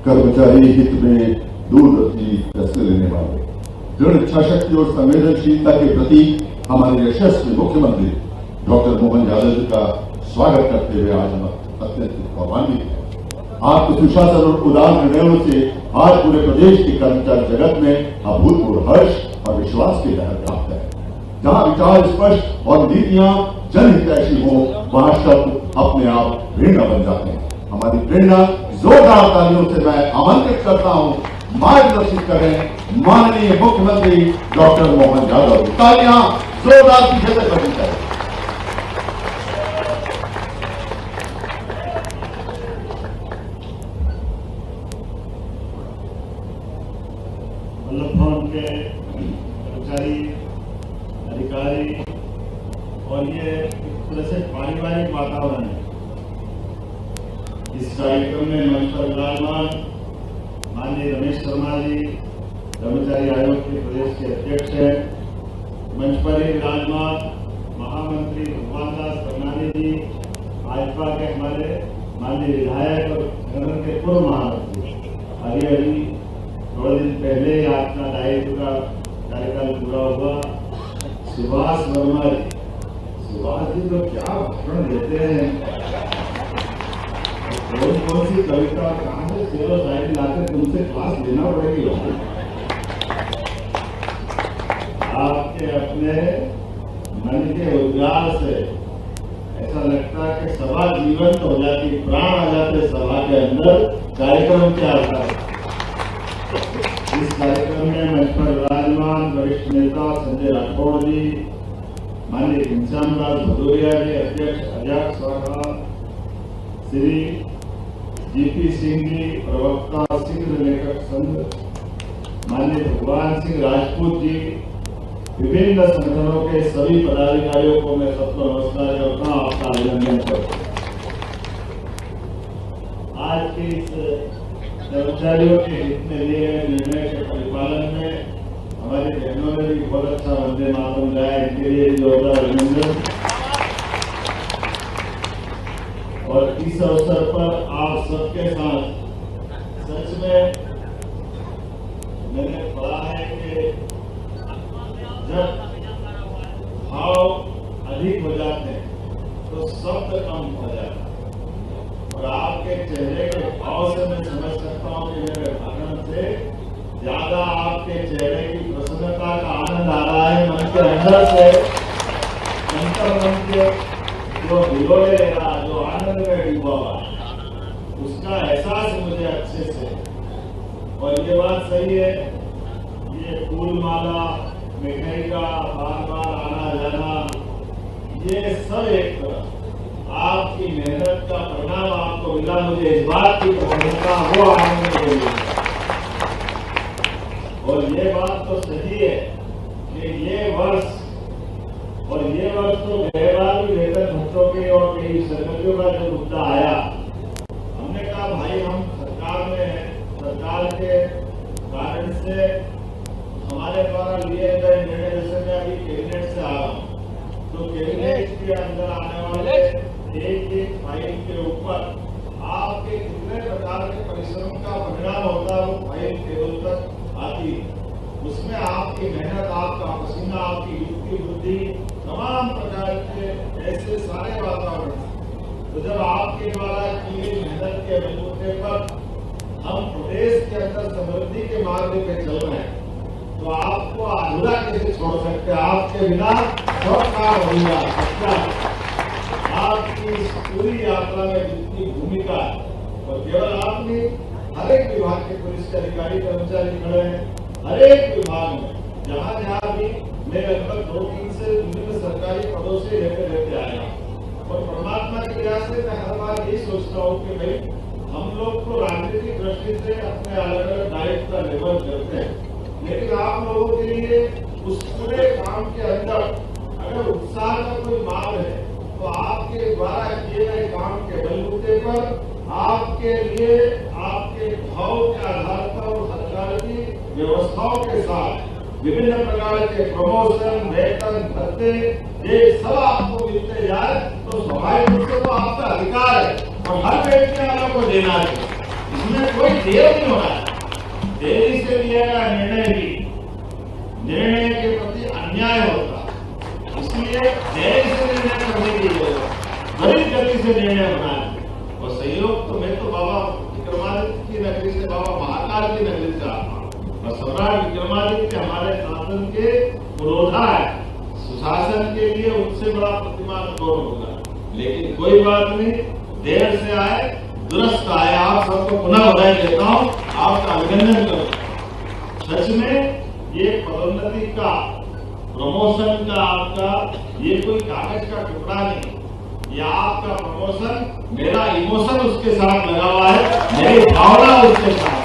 कर्मचारी हित में दूरदर्शी फैसले लेने वाले, दृढ़ इच्छा शक्ति और संवेदनशीलता के प्रतीक हमारे यशस्वी मुख्यमंत्री डॉक्टर मोहन यादव जी का स्वागत करते हुए आज हम अत्यंत गौरवान्वित हैं। आपके सुशासन और उदार निर्णयों से आज पूरे प्रदेश के कर्मचारी जगत में अभूतपूर्व हर्ष और विश्वास की लहर प्राप्त है। जहां विचार स्पष्ट और नीतियां जनहितैषी हो, वहां शब्द अपने आप प्रेरणा बन जाते हैं। हमारी प्रेरणा जोरदार तालियों से मैं आमंत्रित करता हूं, मार्गदर्शित करें माननीय मुख्यमंत्री डॉक्टर मोहन यादव। तालियां जोरदार पीछे से बनी करें। वल्लभ भवन के कर्मचारी, अधिकारी और ये एक तरह से पारिवारिक वातावरण है। इस कार्यक्रम में मंच पर विराजमान माननीय रमेश शर्मा जी, कर्मचारी आयोग के प्रदेश के अध्यक्ष हैं। मंच पर ही विराजमान महामंत्री भगवान दास करनानी जी, भाजपा के हमारे माननीय विधायक और सदन के पूर्व महामंत्री। अभी थोड़े दिन पहले ही आपका दायित्व का कार्यकाल पूरा हुआ। सुभाष वर्मा जी, सुभाष जी तो क्या भाषण देते हैं, कौन सी कविता कहां से शेरो शायरी लाकर तुमसे क्लास लेना पड़ेगी। आपके अपने मन के उद्गार से ऐसा लगता है कि सभा जीवंत हो जाती, प्राण आ जाते सभा के अंदर। कार्यक्रम के आधार इस कार्यक्रम में मंच पर विराजमान वरिष्ठ नेता संजय राठौड़ जी, माननीय घनश्याम दास भदौरिया जी, अध्यक्ष अजाक शाखा, श्री जीपी सिंह जी, प्रवक्ता सिंह लेखक संघ, माननीय भगवान सिंह राजपूत जी, विभिन्न संगठनों के सभी पदाधिकारियों को मैं सबको नमस्कार करता हूं, आपका अभिनंदन करता हूं। आज के इस कर्मचारियों के हित में लिए गए निर्णय के परिपालन में हमारे बहनों ने भी बहुत अच्छा वंदे मातरम गाया, इनके लिए जोरदार अभिनंदन। और इस अवसर पर आप सबके साथ सच में मैंने पढ़ा है कि जब भाव अधिक हो जाते हैं तो शब्द कम हो जाता है। और आपके चेहरे के भाव से मैं समझ सकता हूं कि मेरे भाषण से ज्यादा आपके चेहरे की प्रसन्नता का आनंद आ रहा है। मन के अंदर से अंतर्मन के जो भिगोले ले रहा, जो आनंद में डूबा हुआ, उसका एहसास मुझे अच्छे से। और ये बात सही है, ये फूल माला, मिठाई का बार बार आना जाना, ये सब एक तरह आपकी मेहनत का परिणाम आपको मिला। मुझे इस बात की प्रसन्नता वो आनंद मिली। और ये बात तो सही है कि ये वर्ष तो गैरवाली वेतन भत्तों के और कई सहमतियों का जो मुद्दा आया, हमने कहा भाई हम सरकार में हैं, सरकार के कारण से हमारे द्वारा लिए गए निर्णय, जैसे मैं अभी कैबिनेट से आ रहा हूँ, तो कैबिनेट के अंदर आने वाले एक एक फाइल के ऊपर आपके कितने प्रकार के परिश्रम का परिणाम होता है, वो फाइल टेबल तक आती है। उसमें आपकी मेहनत, आपका पसीना, आपकी युक्ति बुद्धि, तमाम प्रकार के ऐसे सारे वातावरण। तो जब आपके द्वारा की गई मेहनत के बलबूते पर हम प्रदेश के अंदर समृद्धि के मार्ग पे चल रहे हैं, तो आपको अधूरा कैसे छोड़ सकते हैं? आपके बिना सब काम हो जाता है। आपकी इस पूरी यात्रा में जितनी भूमिका है, और केवल आपने हर एक विभाग के पुलिस के अधिकारी कर्मचारी खड़े हैं, हर एक विभाग में जहां जहां भी मैं लगभग 2-3 से विभिन्न सरकारी पदों से रहते आया। और परमात्मा के प्रयास से मैं हर बार यही सोचता हूँ कि भाई हम लोग तो राजनीतिक दृष्टि से अपने अलग अलग दायित्व का निर्वहन करते हैं, लेकिन आप लोगों के लिए उस पूरे काम के अंदर अगर उत्साह का कोई मार्ग है, तो आपके द्वारा किए गए काम के बलबूते पर आपके लिए आपके भाव के आधार पर सरकार की व्यवस्थाओं के साथ विभिन्न प्रकार के प्रमोशन, वेतन, भत्ते, ये सब आपको मिलते जाए तो स्वाभाविक रूप से तो आपका अधिकार है और हर व्यक्ति वालों को देना है। इसमें कोई देर नहीं होना है। देरी से लिया गया निर्णय के प्रति अन्याय होता, इसलिए देरी से निर्णय करने की जरूरत, त्वरित गति से निर्णय होना है। और सहयोग तो मैं तो बाबा विक्रमादित्य की नगरी से बाबा महाकाल की नगरी से आता हूँ, और सम्राट विक्रमादित्य हमारे शासन के पुरोधा है। सुशासन के लिए उनसे बड़ा प्रतिमान कौन होगा। लेकिन कोई बात नहीं, देर से आए दुरुस्त आए। आप सबको पुनः बधाई देता हूँ, आपका अभिनंदन करो। सच में ये पदोन्नति का, प्रमोशन का आपका ये कोई कागज का टुकड़ा नहीं, ये आपका प्रमोशन मेरा इमोशन उसके साथ लगा हुआ है, मेरी भावना उसके साथ।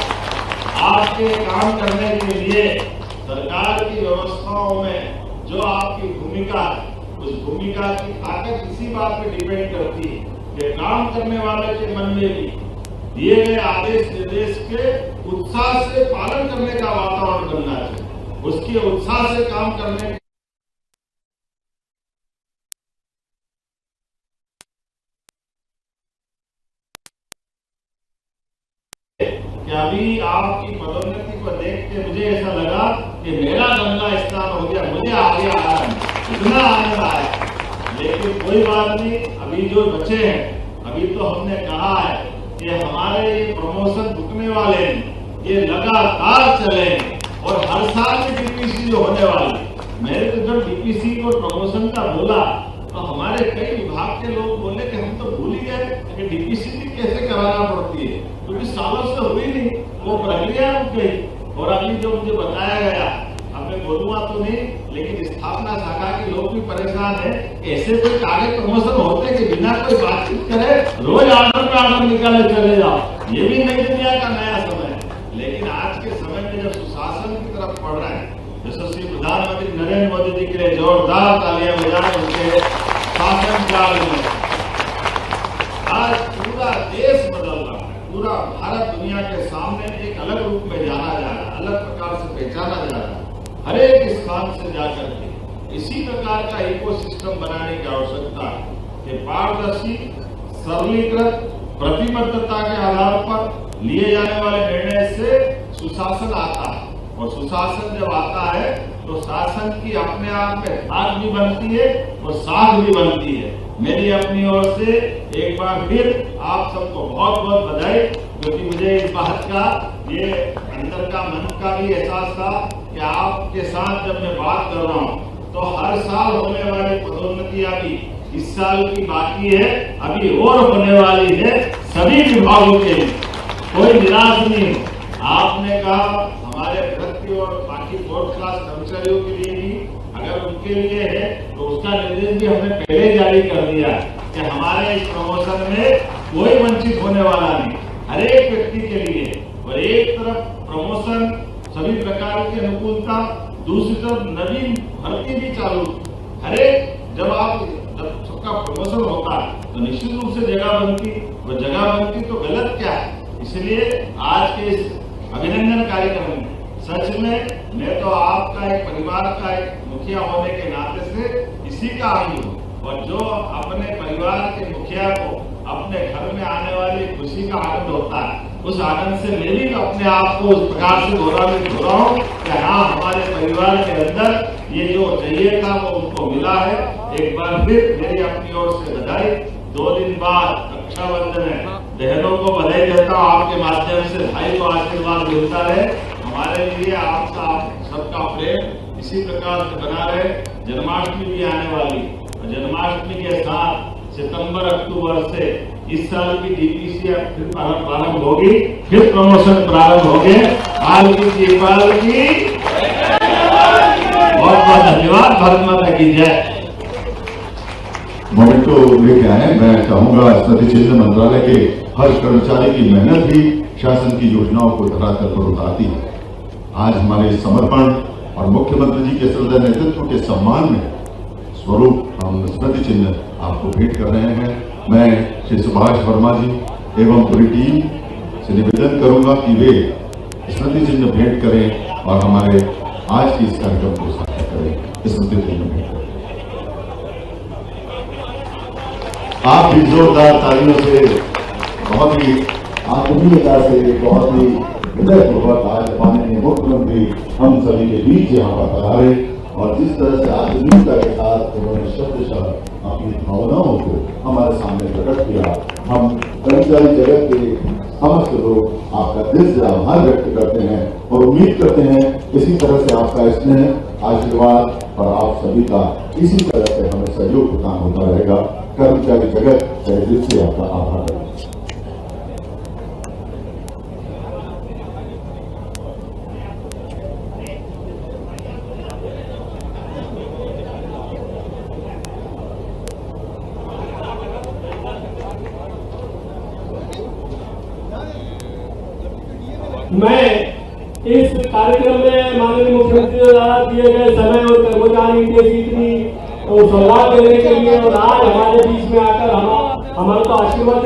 आपके काम करने के लिए सरकार की व्यवस्थाओं में जो आपकी भूमिका है, उस भूमिका की ताकत इसी बात पे डिपेंड करती है कि काम करने वाले के मन में भी दिए गए आदेश निर्देश के उत्साह से पालन करने का वातावरण बनना चाहिए, उसके उत्साह से काम करने कि अभी आपकी पदोन्नति को देख के मुझे ऐसा लगा कि मेरा गंगा स्नान हो गया, मुझे आगे आया, इतना आनंद आया। लेकिन कोई बात नहीं, अभी जो बचे हैं, अभी तो हमने कहा है कि हमारे ये प्रमोशन रुकने वाले हैं, ये लगातार चले, और हर साल में डीपीसी जो होने वाली। मैंने तो जब डीपीसी को प्रमोशन का बोला तो हमारे कई विभाग के लोग बोले कि हम तो भूल ही गए कि डीपीसी भी कैसे कराना पड़ती है, क्योंकि सालों से हुई नहीं, वो प्रक्रिया रुक गई। और अभी जो मुझे बताया गया, अब मैं बोलूंगा तो नहीं, लेकिन स्थापना शाखा के लोग भी परेशान है। ऐसे कोई कागज प्रमोशन होते कि बिना कोई बातचीत करे रोज आर्डर पे आर्डर निकाले चले जाओ, ये भी नई दुनिया का नया समय है। लेकिन आज के समय में जब सुशासन की तरफ बढ़ रहे हैं, यशस्वी प्रधानमंत्री नरेंद्र मोदी जी के लिए जोरदार तालियां बजाएं उनके शासनकाल में। आज पूरा देश बदल रहा है, पूरा भारत दुनिया के सामने एक अलग रूप में जाना जा रहा है, अलग प्रकार से पहचाना जा रहा है। हर एक स्थान से जाकर के इसी प्रकार का इकोसिस्टम बनाने की आवश्यकता है कि पारदर्शी, सरलीकृत, प्रतिबद्धता के आधार पर लिए जाने वाले निर्णय से सुशासन आता है। और सुशासन जब आता है तो शासन की अपने आप में धाक भी बनती है और साख भी बनती है। मेरी अपनी ओर से एक बार फिर आप सबको बहुत बहुत बधाई, क्योंकि मुझे इस बात का ये अंदर का मन का भी एहसास था कि आपके साथ जब मैं बात कर रहा हूँ तो हर साल होने वाली पदोन्नतियां भी इस साल की बाकी है, अभी और होने वाली है सभी विभागों के लिए। कोई निराश नहीं। आपने कहा हमारे व्यक्ति और बाकी फोर्थ क्लास कर्मचारियों के लिए भी, अगर उनके लिए है तो उसका निर्देश भी हमने पहले जारी कर दिया है कि हमारे इस प्रमोशन में कोई वंचित होने वाला नहीं, हर एक व्यक्ति के लिए। और एक तरफ प्रमोशन, सभी प्रकार की अनुकूलता, दूसरी तरफ नवीन भर्ती भी चालू। हर एक जब सबका प्रमोशन होता है तो निश्चित रूप से जगह बनती, और जगह बनती तो गलत क्या है। इसलिए आज के इस अभिनंदन कार्यक्रम में सच में मैं तो आपका एक परिवार का एक मुखिया होने के नाते से इसी का अंग हूँ, और जो अपने परिवार के मुखिया को अपने घर में आने वाली खुशी का आनंद होता है, उस आनंद से मैं भी अपने आप को उस प्रकार से गौरवान्वित हो रहा हूँ कि हाँ, हमारे परिवार के अंदर ये जो चाहिए था वो उनको मिला है। एक बार फिर मेरी अपनी ओर से बधाई। 2 दिन बाद रक्षाबंधन है, बहनों को बधाई देता हूँ। आपके माध्यम से भाई को आशीर्वाद मिलता रहे। हमारे लिए आपका सबका प्रेम इसी प्रकार से बना रहे। जन्माष्टमी भी आने वाली, और जन्माष्टमी के साथ सितंबर अक्टूबर से इस साल की डीपीसी फिर प्रारंभ होगी, फिर प्रमोशन प्रारंभ हो गए। हाल की दीपाल की बहुत बहुत धन्यवाद। भारत माता की जय। मोमेंटो लेके आए। मैं चाहूंगा स्मृति चिन्ह मंत्रालय के हर कर्मचारी की मेहनत भी शासन की योजनाओं को धरातल पर उतारती है। आज हमारे समर्पण और मुख्यमंत्री जी के श्रद्धेय नेतृत्व के सम्मान में स्वरूप हम स्मृति चिन्ह आपको भेंट कर रहे हैं। मैं श्री सुभाष वर्मा जी एवं पूरी टीम से निवेदन करूंगा कि वे स्मृति चिन्ह भेंट करें और हमारे आज के इस कार्यक्रम को सार्थक करें। स्मृति चिन्ह भेंट करें। आप भी जोरदार तालियों से बहुत ही आत्मीयता से बहुत ही हृदयपूर्वक आज माननीय मुख्यमंत्री हम सभी के बीच यहाँ पर पधारे और जिस तरह से आत्मीयता के साथ उन्होंने शब्दशः अपनी भावनाओं को हमारे सामने प्रकट किया, हम कर्मचारी जगत के समस्त लोग आपका दिल से आभार व्यक्त करते हैं और उम्मीद करते हैं इसी तरह से आपका स्नेह, आशीर्वाद और आप सभी का इसी तरह से हमें सहयोग प्रदान होता रहेगा। कर्मचारी जगत तहे दिल से आपका आभार करते हैं। मैं इस कार्यक्रम में माननीय मुख्यमंत्री द्वारा दिए गए समय और कर्मचारी के जितनी सौगात देने के लिए और आज हमारे बीच में आकर हमारे को आशीर्वाद